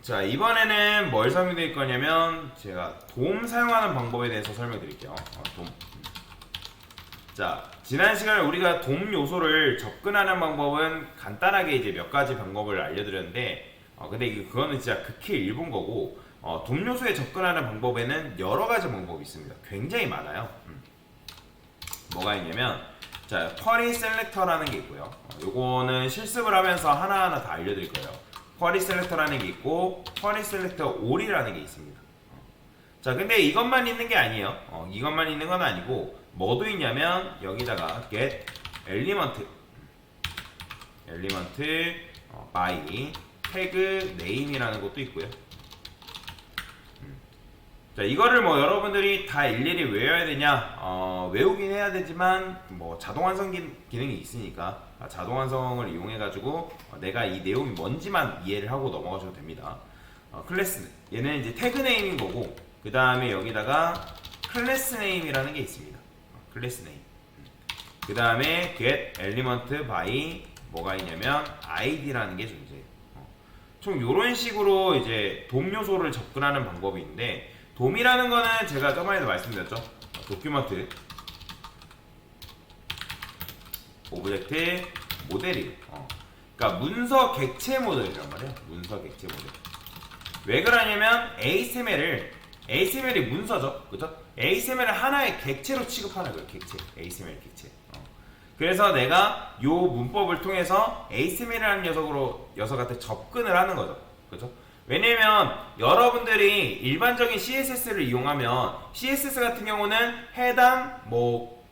자, 이번에는 뭘 설명드릴 거냐면 제가 돔 사용하는 방법에 대해서 설명드릴게요. 돔. 자, 지난 시간에 우리가 돔 요소를 접근하는 방법은 간단하게 이제 몇 가지 방법을 알려드렸는데, 근데 그거는 진짜 극히 일본 거고, 돔 요소에 접근하는 방법에는 여러 가지 방법이 있습니다. 굉장히 많아요. 뭐가 있냐면, 자, 쿼리 셀렉터라는 게 있고요. 요거는 실습을 하면서 하나하나 다 알려드릴 거예요. 쿼리 셀렉터라는 게 있고, 쿼리 셀렉터 올이라는 게 있습니다. 자, 근데 이것만 있는 게 아니에요. 이것만 있는 건 아니고, 뭐도 있냐면, 여기다가 get element, by 태그 name이라는 것도 있고요. 자, 이거를 뭐 여러분들이 다 일일이 외워야 되냐? 외우긴 해야 되지만 뭐 자동 완성 기능이 있으니까 자동 완성을 이용해 가지고 내가 이 내용이 뭔지만 이해를 하고 넘어가셔도 됩니다. 클래스 얘는 이제 태그 네임인 거고, 그 다음에 여기다가 클래스 네임이라는 게 있습니다. 클래스 네임. 그 다음에 get element by 뭐가 있냐면 id라는 게 존재해요. 총 요런 식으로 이제 돔 요소를 접근하는 방법이 있는데, 돔이라는 거는 제가 저번에도 말씀드렸죠. 도큐먼트 오브젝트 모델이에요. 그러니까 문서 객체 모델이란 말이에요. 문서 객체 모델. 왜 그러냐면 ASML이 문서죠, 그죠? ASML을 하나의 객체로 취급하는 거예요. 객체, ASML 객체. 그래서 내가 요 문법을 통해서 ASML이라는 녀석한테 접근을 하는 거죠, 그죠? 왜냐면 여러분들이 일반적인 CSS를 이용하면 CSS 같은 경우는 해당 뭐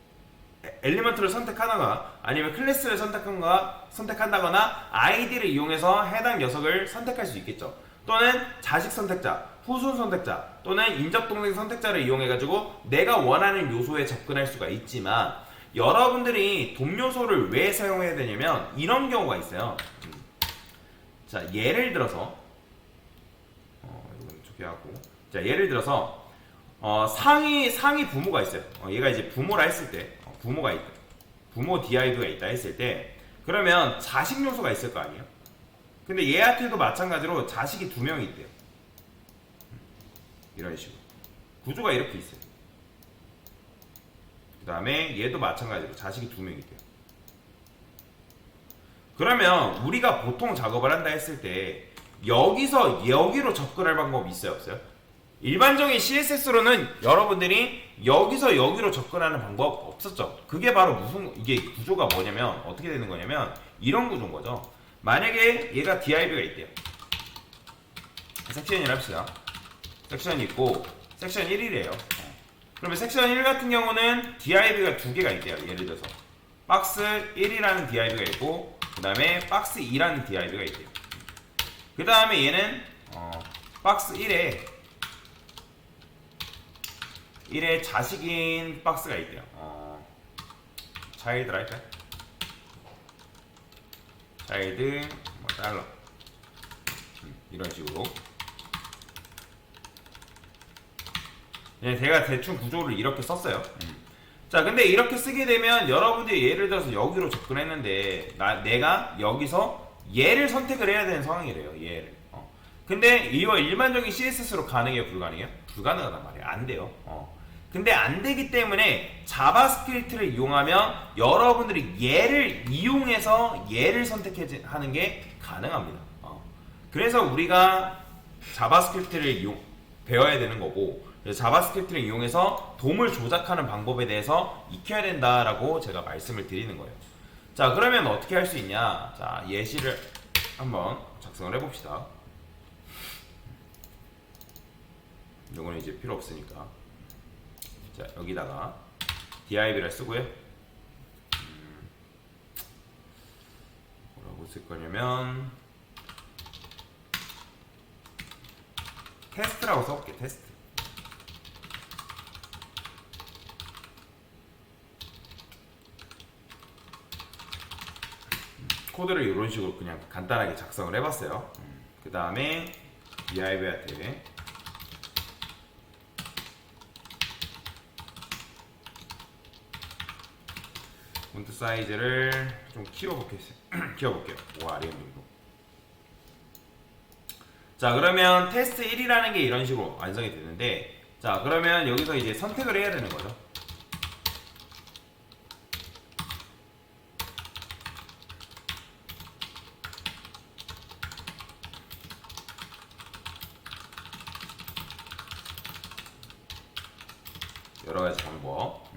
엘리먼트를 선택하거나 아니면 클래스를 선택한다거나 아이디를 이용해서 해당 녀석을 선택할 수 있겠죠. 또는 자식 선택자, 후순 선택자 또는 인접 동생 선택자를 이용해 가지고 내가 원하는 요소에 접근할 수가 있지만, 여러분들이 돔 요소를 왜 사용해야 되냐면 이런 경우가 있어요. 자, 예를 들어서 하고, 자, 예를 들어서 상위 부모가 있어요. 얘가 이제 부모라 했을 때, 부모가 있다, 부모 DIV가 있다 했을 때, 그러면 자식 요소가 있을 거 아니에요. 근데 얘한테도 마찬가지로 자식이 2명이 있대요. 이런 식으로 구조가 이렇게 있어요. 그 다음에 얘도 마찬가지로 자식이 2명이 있대요. 그러면 우리가 보통 작업을 한다 했을 때 여기서 여기로 접근할 방법이 있어요, 없어요? 일반적인 CSS로는 여러분들이 여기서 여기로 접근하는 방법 없었죠. 그게 바로 이게 구조가 뭐냐면 어떻게 되는 거냐면 이런 구조인 거죠. 만약에 얘가 DIV가 있대요. 섹션이라 합시다. 섹션이 있고 섹션 1이래요. 그러면 섹션 1 같은 경우는 DIV가 2개가 있대요. 예를 들어서 박스 1이라는 DIV가 있고, 그 다음에 박스 2라는 DIV가 있대요. 그 다음에 얘는 박스 1에 자식인 박스가 있대요. 차일드라 할까요? 차일드 뭐 달러 이런 식으로. 네, 제가 대충 구조를 이렇게 썼어요. 자, 근데 이렇게 쓰게 되면 여러분들이 예를 들어서 여기로 접근했는데 내가 여기서 얘를 선택을 해야 되는 상황이래요. 얘를. 근데 이거 일반적인 CSS로 가능해요, 불가능해요? 불가능하단 말이에요. 안 돼요. 근데 안 되기 때문에 자바스크립트를 이용하면 여러분들이 얘를 이용해서 얘를 선택하는 게 가능합니다. 그래서 우리가 자바스크립트를 배워야 되는 거고, 자바스크립트를 이용해서 돔을 조작하는 방법에 대해서 익혀야 된다라고 제가 말씀을 드리는 거예요. 자, 그러면 어떻게 할 수 있냐? 자, 예시를 한번 작성을 해봅시다. 이거는 이제 필요 없으니까. 자, 여기다가 div를 쓰고요. 뭐라고 쓸 거냐면 테스트라고 써볼게. 테스트. 코드를 이런 식으로 그냥 간단하게 작성을 해봤어요. 그 다음에 div한테 폰트 사이즈를 좀 키워볼게요. 키워볼게요. 5 RM 정도. 자, 그러면 테스트 1이라는 게 이런 식으로 완성이 되는데, 자, 그러면 여기서 이제 선택을 해야 되는 거죠. 여러 가지 방법.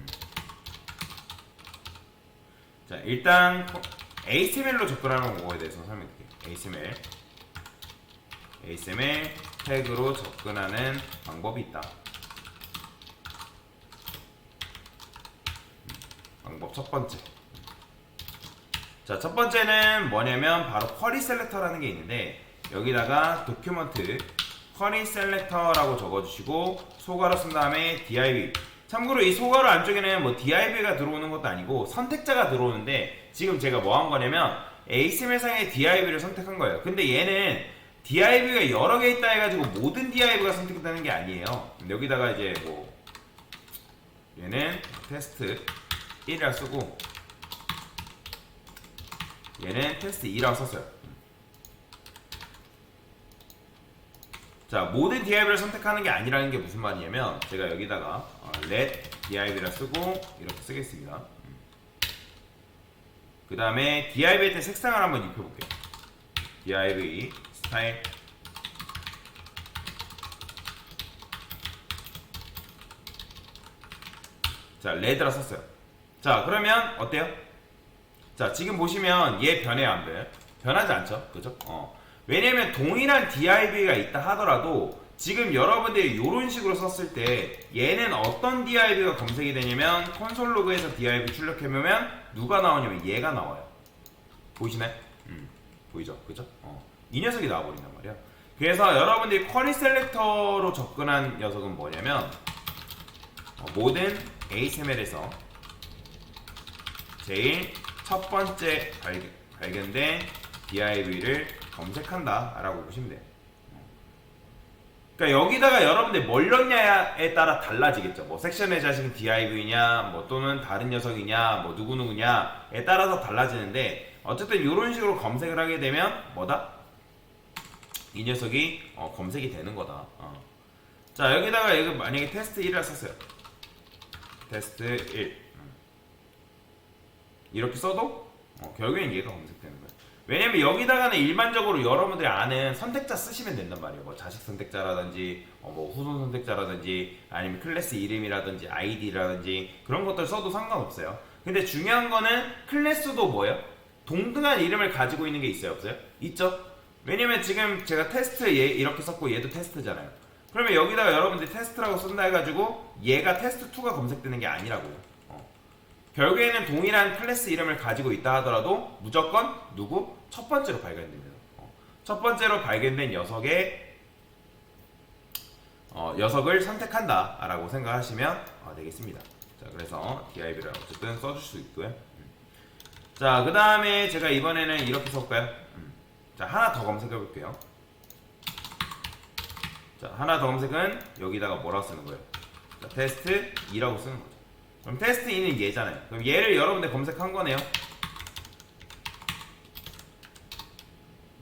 자, 일단 HTML로 접근하는 거에 대해서 설명드릴게요. HTML 태그로 접근하는 방법이 있다. 방법 첫 번째. 자, 첫 번째는 뭐냐면 바로 쿼리 셀렉터라는 게 있는데, 여기다가 도큐먼트 쿼리 셀렉터라고 적어주시고 소괄호 쓴 다음에 div. 참고로 이 소괄호 안쪽에는 뭐 div가 들어오는 것도 아니고 선택자가 들어오는데, 지금 제가 뭐 한 거냐면 HTML상의 div를 선택한 거예요. 근데 얘는 div가 여러 개 있다 해가지고 모든 div가 선택되는 게 아니에요. 여기다가 이제 뭐 얘는 테스트 1이라 쓰고 얘는 테스트 2라고 썼어요. 자, 모든 div를 선택하는 게 아니라는 게 무슨 말이냐면, 제가 여기다가 let div라 쓰고 이렇게 쓰겠습니다. 그 다음에 div에 때 색상을 한번 입혀볼게요. div 스타일. 자, red라 썼어요. 자, 그러면 어때요? 자, 지금 보시면 얘 변해요, 안 변해요? 변하지 않죠? 그죠? 왜냐면 동일한 div가 있다 하더라도 지금 여러분들이 이런 식으로 썼을 때 얘는 어떤 div가 검색이 되냐면 콘솔 로그에서 div 출력해보면 누가 나오냐면 얘가 나와요. 보이시나요? 보이죠? 그죠? 이 녀석이 나와버린단 말이야. 그래서 여러분들이 쿼리 셀렉터로 접근한 녀석은 뭐냐면 모든 HTML에서 제일 첫 번째 발견된 div를 검색한다 라고 보시면 돼요. 그러니까 여기다가 여러분들 뭘 넣냐에 따라 달라지겠죠. 뭐 섹션의 자식은 div이냐, 뭐 또는 다른 녀석이냐, 뭐 누구누구냐에 따라서 달라지는데, 어쨌든 이런 식으로 검색을 하게 되면 뭐다? 이 녀석이 검색이 되는 거다. 자, 여기다가 여기 만약에 테스트 1을 썼어요. 테스트 1 이렇게 써도 결국엔 얘가 검색되는 거예요. 왜냐면 여기다가는 일반적으로 여러분들이 아는 선택자 쓰시면 된단 말이에요. 뭐 자식 선택자라든지 뭐 후손 선택자라든지 아니면 클래스 이름이라든지 아이디라든지 그런 것들 써도 상관없어요. 근데 중요한 거는 클래스도 뭐예요? 동등한 이름을 가지고 있는 게 있어요, 없어요? 있죠? 왜냐면 지금 제가 테스트 얘 이렇게 썼고 얘도 테스트잖아요. 그러면 여기다가 여러분들이 테스트라고 쓴다 해가지고 얘가 테스트2가 검색되는 게 아니라고요. 결국에는 동일한 클래스 이름을 가지고 있다 하더라도 무조건 누구? 첫 번째로 발견됩니다. 첫 번째로 발견된 녀석을 선택한다 라고 생각하시면 되겠습니다. 자, 그래서 div를 어쨌든 써줄 수 있고요. 자, 그 다음에 제가 이번에는 이렇게 써볼까요? 자, 하나 더 검색해 볼게요. 자, 하나 더 검색은 여기다가 뭐라고 쓰는 거예요? 자, 테스트 2라고 쓰는 거죠. 그럼 테스트 2는 얘잖아요. 그럼 얘를 여러분들 검색한 거네요.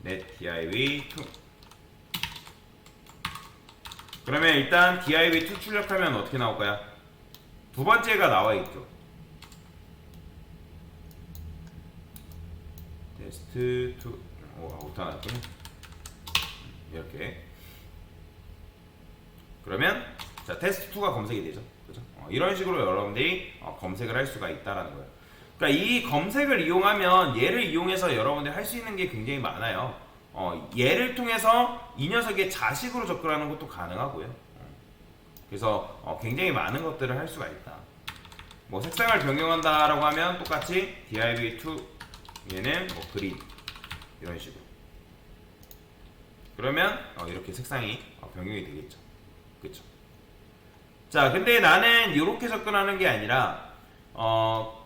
net div2. 그러면 일단 div2 출력하면 어떻게 나올까요? 두 번째가 나와 있죠. 테스트2. 오타 나왔군요. 이렇게. 그러면 자, 테스트2가 검색이 되죠. 그죠? 이런 식으로 여러분들이 검색을 할 수가 있다라는 거예요. 그러니까 이 검색을 이용하면 얘를 이용해서 여러분들이 할 수 있는 게 굉장히 많아요. 얘를 통해서 이 녀석의 자식으로 접근하는 것도 가능하고요. 그래서 굉장히 많은 것들을 할 수가 있다. 뭐 색상을 변경한다라고 하면 똑같이 div2 얘는 뭐 그린 이런 식으로. 그러면 이렇게 색상이 변경이 되겠죠. 그렇죠? 자, 근데 나는 이렇게 접근하는 게 아니라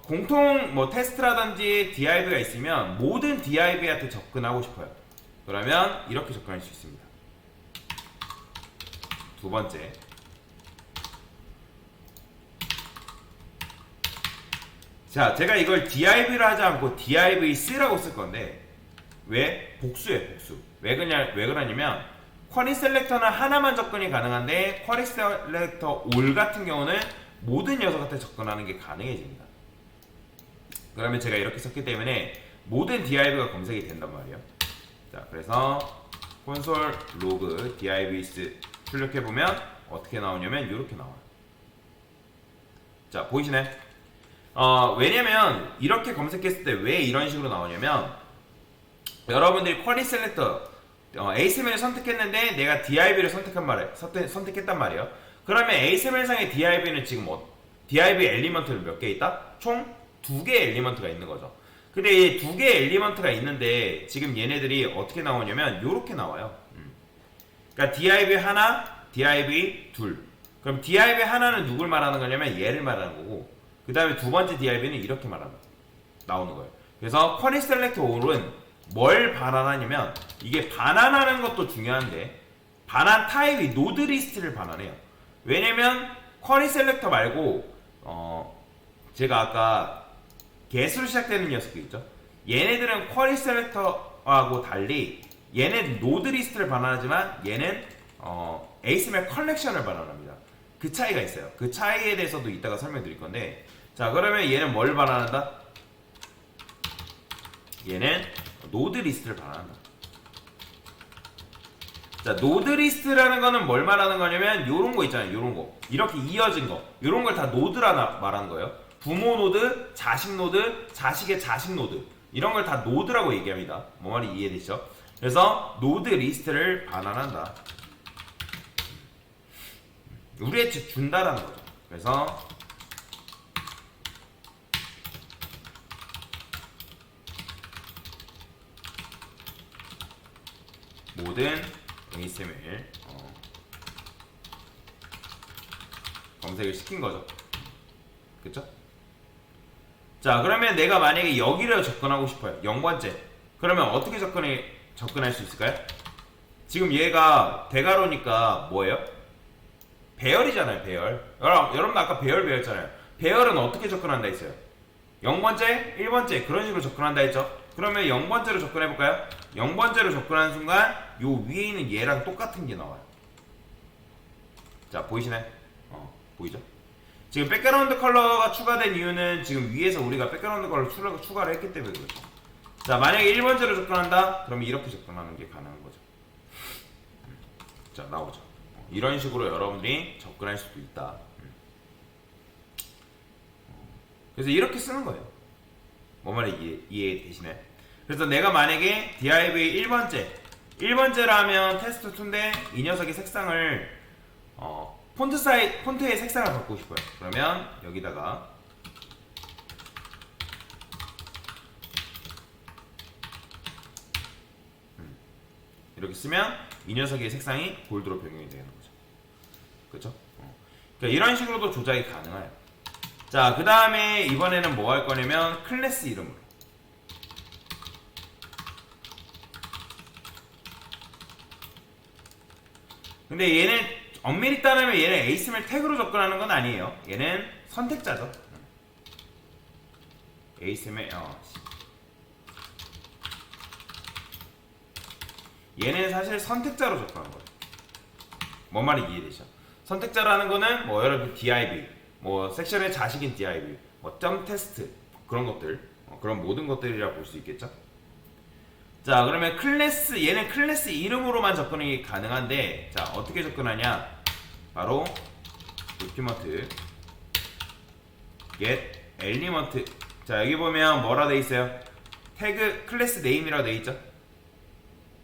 공통 뭐 테스트라든지 div가 있으면 모든 div한테 접근하고 싶어요. 그러면 이렇게 접근할 수 있습니다. 두 번째. 자, 제가 이걸 div를 하지 않고 divc라고 쓸 건데 왜? 복수예요, 복수. 왜 그러냐면 쿼리 셀렉터는 하나만 접근이 가능한데 쿼리 셀렉터 올 같은 경우는 모든 녀석한테 접근하는 게 가능해집니다. 그러면 제가 이렇게 썼기 때문에 모든 div가 검색이 된단 말이에요. 자, 그래서 콘솔 로그 divs 출력해보면 어떻게 나오냐면 이렇게 나와요. 자, 보이시나요? 왜냐면 이렇게 검색했을 때 왜 이런 식으로 나오냐면 여러분들이 쿼리 셀렉터 ASML을 선택했는데 내가 div를 선택했단 말이에요. 그러면 ASML상의 div는 지금 div 엘리먼트를 몇 개 있다? 총 2개의 엘리먼트가 있는 거죠. 근데 이 2개의 엘리먼트가 있는데 지금 얘네들이 어떻게 나오냐면 이렇게 나와요. 그러니까 div 하나, div 둘. 그럼 div 하나는 누굴 말하는 거냐면 얘를 말하는 거고, 그 다음에 두 번째 div는 이렇게 나오는 거예요. 그래서 쿼리 셀렉터 all은 뭘 반환하냐면 이게 반환하는 것도 중요한데 반환 타입이 노드 리스트를 반환해요. 왜냐면 쿼리 셀렉터 말고 제가 아까 get으로 시작되는 녀석들 있죠. 얘네들은 쿼리 셀렉터하고 달리 얘는 노드 리스트를 반환하지만 얘는 ASML 컬렉션을 반환합니다. 그 차이가 있어요. 그 차이에 대해서도 이따가 설명드릴 건데, 자, 그러면 얘는 뭘 반환한다? 얘는 노드 리스트를 반환한다. 자, 노드 리스트라는 거는 뭘 말하는 거냐면 요런 거 있잖아요. 요런 거. 이렇게 이어진 거. 요런 걸 다 노드라 말하는 거예요. 부모 노드, 자식 노드, 자식의 자식 노드. 이런 걸 다 노드라고 얘기합니다. 뭐 말이 이해되시죠? 그래서 노드 리스트를 반환한다. 우리한테 준다라는 거죠. 그래서 모든 ASML 검색을 시킨 거죠. 그쵸? 자, 그러면 내가 만약에 여기를 접근하고 싶어요. 0번째. 그러면 어떻게 접근할 수 있을까요? 지금 얘가 대괄호니까 뭐예요? 배열이잖아요, 배열. 여러분 아까 배열 배웠잖아요. 배열은 어떻게 접근한다 했어요? 0번째, 1번째 그런 식으로 접근한다 했죠? 그러면 0번째로 접근해볼까요? 0번째로 접근하는 순간 요 위에 있는 얘랑 똑같은 게 나와요. 자, 보이시나요? 보이죠? 지금 백그라운드 컬러가 추가된 이유는 지금 위에서 우리가 백그라운드 컬러 추가를 했기 때문에 그렇죠. 자, 만약에 1번째로 접근한다? 그러면 이렇게 접근하는 게 가능한 거죠. 자, 나오죠. 이런 식으로 여러분들이 접근할 수도 있다. 그래서 이렇게 쓰는 거예요. 뭐 말이 이해되시나요? 그래서 내가 만약에 div 1번째라면 테스트2인데 이 녀석의 색상을 폰트의 색상을 바꾸고 싶어요. 그러면 여기다가 이렇게 쓰면 이 녀석의 색상이 골드로 변경이 되는 거죠. 그렇죠? 그러니까 이런 식으로도 조작이 가능해요. 자, 그 다음에 이번에는 뭐 할 거냐면 클래스 이름으로. 근데 얘는 엄밀히 따르면 얘는 ASML 태그로 접근하는 건 아니에요. 얘는 선택자죠. ASML 얘는 사실 선택자로 접근하는 거예요. 뭔 말인지 이해되시죠? 선택자라는 거는 뭐 여러분 div, 뭐 섹션의 자식인 div, 뭐 점 테스트 그런 것들, 그런 모든 것들이라 볼 수 있겠죠? 자, 그러면 얘는 클래스 이름으로만 접근이 가능한데, 자, 어떻게 접근하냐? 바로 document get element. 자, 여기 보면 뭐라 돼 있어요? 태그 클래스 네임이라고 돼 있죠?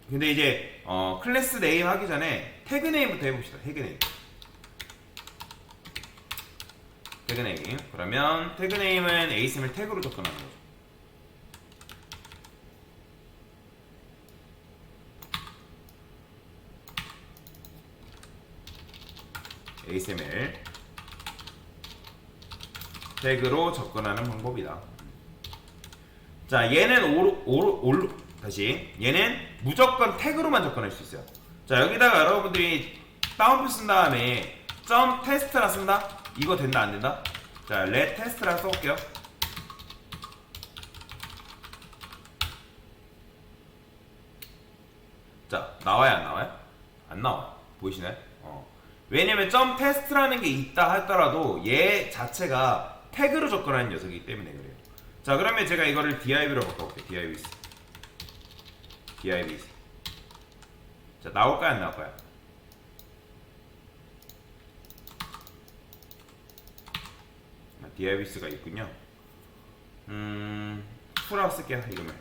근데 이제 클래스 네임 하기 전에 태그 네임부터 해봅시다. 태그 네임. 그러면 태그 네임은 ASML 태그로 접근하는 거죠. ASML 태그로 접근하는 방법이다. 자, 얘는 얘는 무조건 태그로만 접근할 수 있어요. 자, 여기다가 여러분들이 다운표 쓴 다음에 점 테스트라 쓴다? 이거 된다 안 된다? 자, let 테스트라 써볼게요. 자, 나와요 안 나와요? 안 나와. 보이시나요? 왜냐면 점 테스트라는 게 있다 하더라도 얘 자체가 태그로 접근하는 녀석이기 때문에 그래요. 자, 그러면 제가 이거를 div로 바꿔볼게요. div. 자, 나올까요? 안 나올까요? divs가 있군요. 풀하고 쓸게요. 이름을.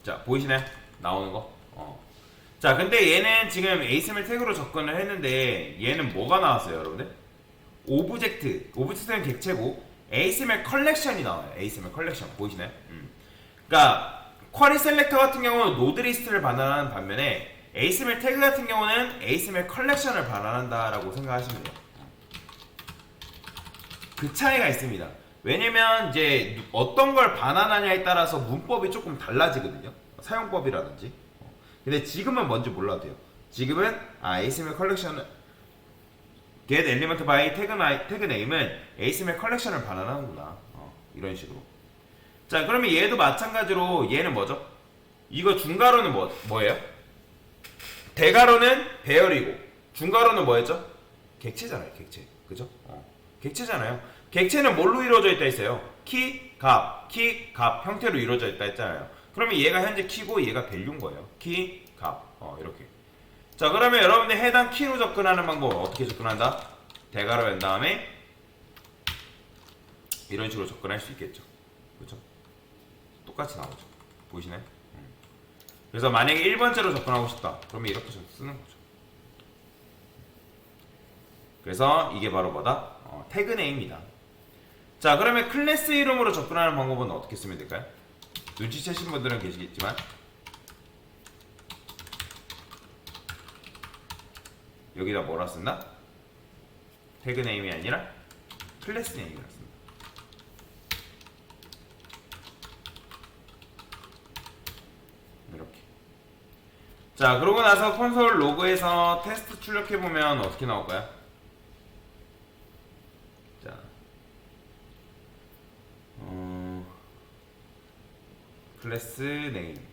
자, 보이시나요? 나오는 거. 자, 근데 얘는 지금 ASML 태그로 접근을 했는데 얘는 뭐가 나왔어요, 여러분들? 오브젝트는 객체고 ASML 컬렉션이 나와요. ASML 컬렉션 보이시나요? 그러니까 쿼리 셀렉터 같은 경우는 노드 리스트를 반환하는 반면에 ASML 태그 같은 경우는 ASML 컬렉션을 반환한다라고 생각하시면 돼요. 그 차이가 있습니다. 왜냐면 이제 어떤 걸 반환하냐에 따라서 문법이 조금 달라지거든요. 사용법이라든지. 근데 지금은 뭔지 몰라도 돼요. 지금은 ASML 컬렉션은 get element by tag name은 ASML 컬렉션을 반환하는구나. 이런 식으로. 자, 그러면 얘도 마찬가지로 얘는 뭐죠? 이거 중괄호는 뭐예요? 대괄호는 배열이고 중괄호는 뭐였죠? 객체잖아요. 객체. 그죠? 객체잖아요. 객체는 뭘로 이루어져 있다 했어요? 키, 값 형태로 이루어져 있다 했잖아요. 그러면 얘가 현재 키고 얘가 밸류인 거예요. 키, 값. 이렇게. 자, 그러면 여러분들 해당 키로 접근하는 방법은 어떻게 접근한다? 대괄호 연 다음에 이런 식으로 접근할 수 있겠죠. 그렇죠? 똑같이 나오죠. 보이시나요? 그래서 만약에 1번째로 접근하고 싶다. 그러면 이렇게 쓰는 거죠. 그래서 이게 바로 뭐다? 태그 네임이다. 자, 그러면 클래스 이름으로 접근하는 방법은 어떻게 쓰면 될까요? 눈치채신 분들은 계시겠지만 여기다 뭐라 쓴다? 태그 네임이 아니라 클래스 네임이라 씁니다. 이렇게. 자, 그러고 나서 콘솔 로그에서 테스트 출력해보면 어떻게 나올까요? 자, 클래스 네임.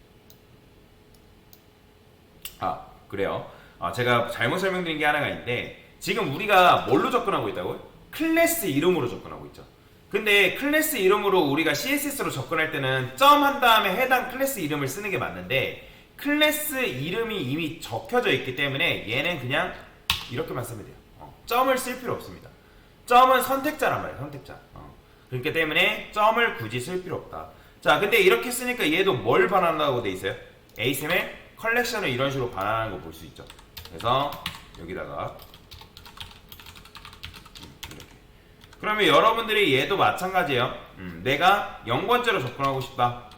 그래요. 제가 잘못 설명드린 게 하나가 있는데 지금 우리가 뭘로 접근하고 있다고요? 클래스 이름으로 접근하고 있죠. 근데 클래스 이름으로 우리가 CSS로 접근할 때는 점 한 다음에 해당 클래스 이름을 쓰는 게 맞는데 클래스 이름이 이미 적혀져 있기 때문에 얘는 그냥 이렇게만 쓰면 돼요. 점을 쓸 필요 없습니다. 점은 선택자란 말이에요. 선택자. 그렇기 때문에 점을 굳이 쓸 필요 없다. 자, 근데 이렇게 쓰니까 얘도 뭘 반환한다고 돼 있어요? ASML 컬렉션을 이런 식으로 반환하는 거 볼 수 있죠. 그래서 여기다가 이렇게. 그러면 여러분들이 얘도 마찬가지예요. 내가 0번째로 접근하고 싶다.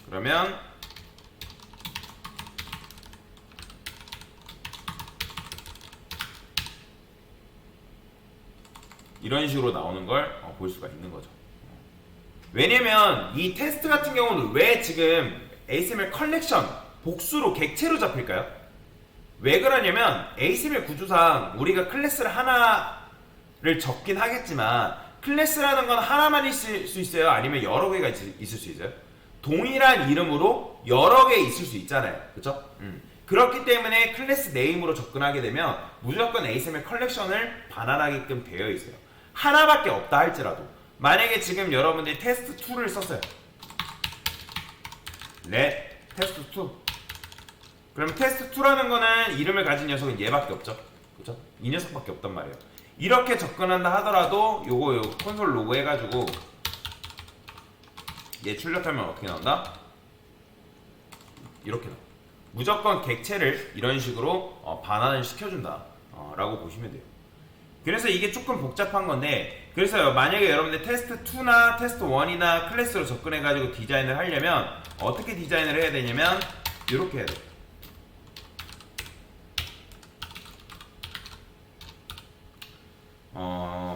그러면 이런 식으로 나오는 걸 볼 수가 있는 거죠. 왜냐면 이 테스트 같은 경우는 왜 지금 ASML 컬렉션 복수로 객체로 잡힐까요? 왜 그러냐면 ASML 구조상 우리가 클래스를 하나를 적긴 하겠지만 클래스라는 건 하나만 있을 수 있어요? 아니면 여러 개가 있을 수 있어요? 동일한 이름으로 여러 개 있을 수 있잖아요. 그쵸? 그렇기 때문에 클래스 네임으로 접근하게 되면 무조건 ASML 컬렉션을 반환하게끔 되어 있어요. 하나밖에 없다 할지라도 만약에 지금 여러분들이 테스트2를 썼어요. 테스트2. 그럼 테스트2라는 거는 이름을 가진 녀석은 얘밖에 없죠. 그죠? 이 녀석밖에 없단 말이에요. 이렇게 접근한다 하더라도 요거 콘솔 로그 해가지고 얘 출력하면 어떻게 나온다? 이렇게 나와. 무조건 객체를 이런 식으로 반환을 시켜준다 라고 보시면 돼요. 그래서 이게 조금 복잡한 건데 그래서 만약에 여러분들 테스트2나 테스트1이나 클래스로 접근해가지고 디자인을 하려면 어떻게 디자인을 해야 되냐면 이렇게 해야 돼요.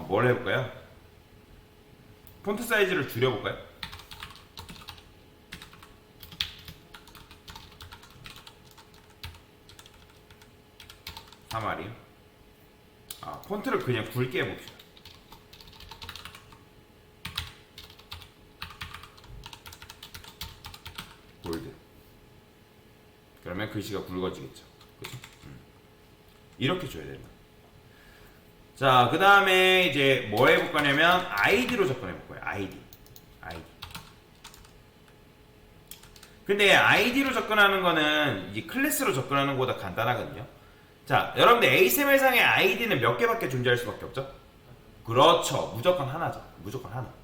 뭘 해볼까요? 폰트 사이즈를 줄여볼까요? 사마리. 폰트를 그냥 굵게 해봅시다. 볼드. 그러면 글씨가 굵어지겠죠. 그죠? 이렇게 줘야 된다. 자, 그 다음에 이제 뭐 해볼 거냐면 아이디로 접근해 볼 거예요. 아이디. 근데 아이디로 접근하는 거는 이 클래스로 접근하는 것보다 간단하거든요. 자, 여러분들 HTML상의 아이디는 몇 개밖에 존재할 수밖에 없죠? 그렇죠. 무조건 하나죠. 무조건 하나.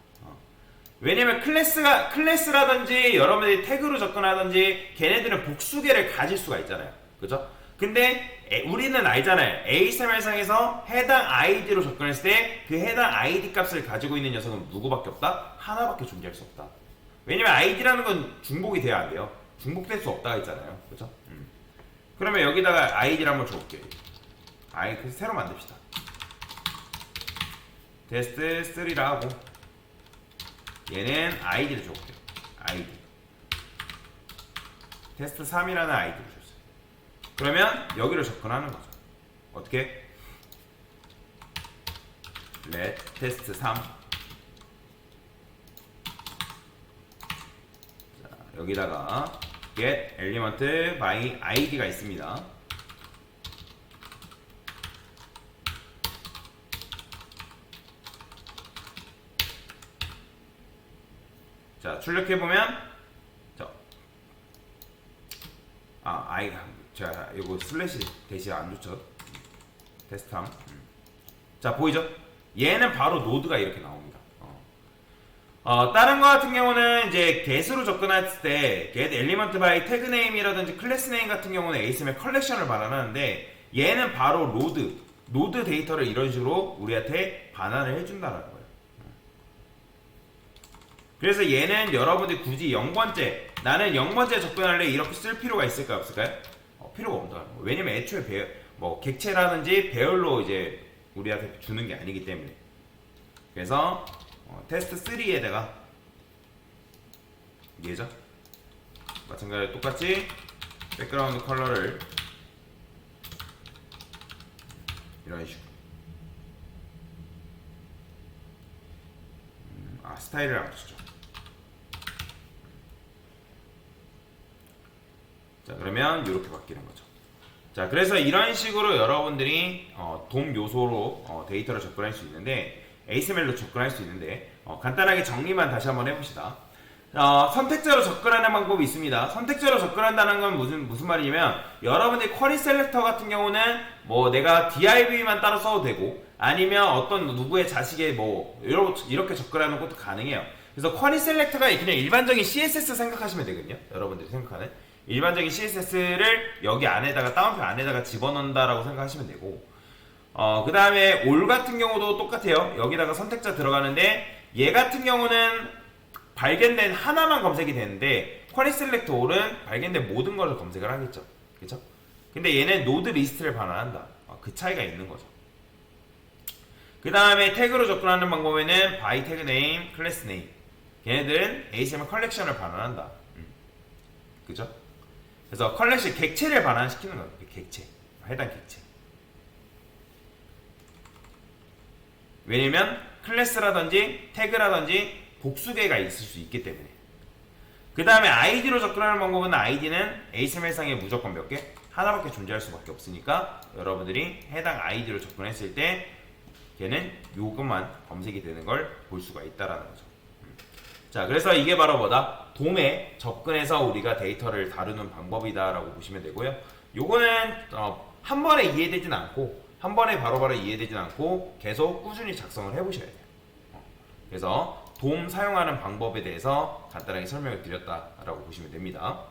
왜냐면 클래스라든지 여러분들이 태그로 접근하든지 걔네들은 복수개를 가질 수가 있잖아요. 그죠? 근데 우리는 알잖아요. HTML상에서 해당 아이디로 접근했을 때 그 해당 아이디 값을 가지고 있는 녀석은 누구밖에 없다? 하나밖에 존재할 수 없다. 왜냐면 아이디라는 건 중복이 돼야 안 돼요. 중복될 수 없다 했잖아요. 그죠? 그러면 여기다가 아이디를 한번 줘볼게요. 그래서 새로 만듭시다. 테스트 3라 하고 얘는 아이디를 줘볼게요. 아이디 테스트 3이라는 아이디를 줬어요. 그러면 여기로 접근하는 거죠. 어떻게? let 테스트 3. 자, 여기다가 get element by id가 있습니다. 자, 출력해보면, 제가 이거 슬래시 대신 안 좋죠? 테스트함. 자, 보이죠? 얘는 바로 노드가 이렇게 나옵니다. 다른 거 같은 경우는 이제 get으로 접근했을 때 get element by tag name이라든지 class name 같은 경우는 HTML 컬렉션을 반환하는데 얘는 바로 노드 데이터를 이런 식으로 우리한테 반환을 해준다는 거예요. 그래서 얘는 여러분들이 굳이 0번째 나는 0번째 접근할래 이렇게 쓸 필요가 있을까요? 없을까요? 필요가 없다. 왜냐면 애초에 객체라든지 배열로 이제 우리한테 주는 게 아니기 때문에. 그래서 테스트 3에다가 얘죠. 마찬가지로 똑같이 백그라운드 컬러를 이런 식으로 스타일을 안 붙이죠. 자, 그러면 이렇게 바뀌는 거죠. 자, 그래서 이런 식으로 여러분들이 돔 요소로 데이터를 접근할 수 있는데 HTML로 접근할 수 있는데 간단하게 정리만 다시 한번 해봅시다. 선택자로 접근하는 방법이 있습니다. 선택자로 접근한다는 건 무슨 말이냐면 여러분들이 쿼리 셀렉터 같은 경우는 뭐 내가 DIV만 따로 써도 되고 아니면 어떤 누구의 자식의 이렇게 접근하는 것도 가능해요. 그래서 쿼리 셀렉터가 그냥 일반적인 CSS 생각하시면 되거든요. 여러분들이 생각하는 일반적인 CSS를 여기 안에다가 다운표 안에다가 집어넣는다라고 생각하시면 되고 그 다음에 올 같은 경우도 똑같아요. 여기다가 선택자 들어가는데 얘 같은 경우는 발견된 하나만 검색이 되는데 쿼리 셀렉터 올은 발견된 모든 것을 검색을 하겠죠. 그쵸? 근데 얘는 노드 리스트를 반환한다. 그 차이가 있는 거죠. 그 다음에 태그로 접근하는 방법에는 by tag name, class name 걔네들은 HTML 컬렉션을 반환한다. 그죠? 그래서 컬렉션 객체를 반환시키는 거예요. 객체. 해당 객체. 왜냐면 클래스라든지 태그라든지 복수개가 있을 수 있기 때문에. 그 다음에 아이디로 접근하는 방법은 아이디는 HTML상에 무조건 몇 개? 하나밖에 존재할 수밖에 없으니까 여러분들이 해당 아이디로 접근했을 때 걔는 요것만 검색이 되는 걸 볼 수가 있다라는 거죠. 자, 그래서 이게 바로 뭐다? 돔에 접근해서 우리가 데이터를 다루는 방법이다라고 보시면 되고요. 요거는 한 번에 이해되진 않고 한 번에 바로바로 이해되진 않고 계속 꾸준히 작성을 해보셔야 돼요. 그래서 돔 사용하는 방법에 대해서 간단하게 설명을 드렸다라고 보시면 됩니다.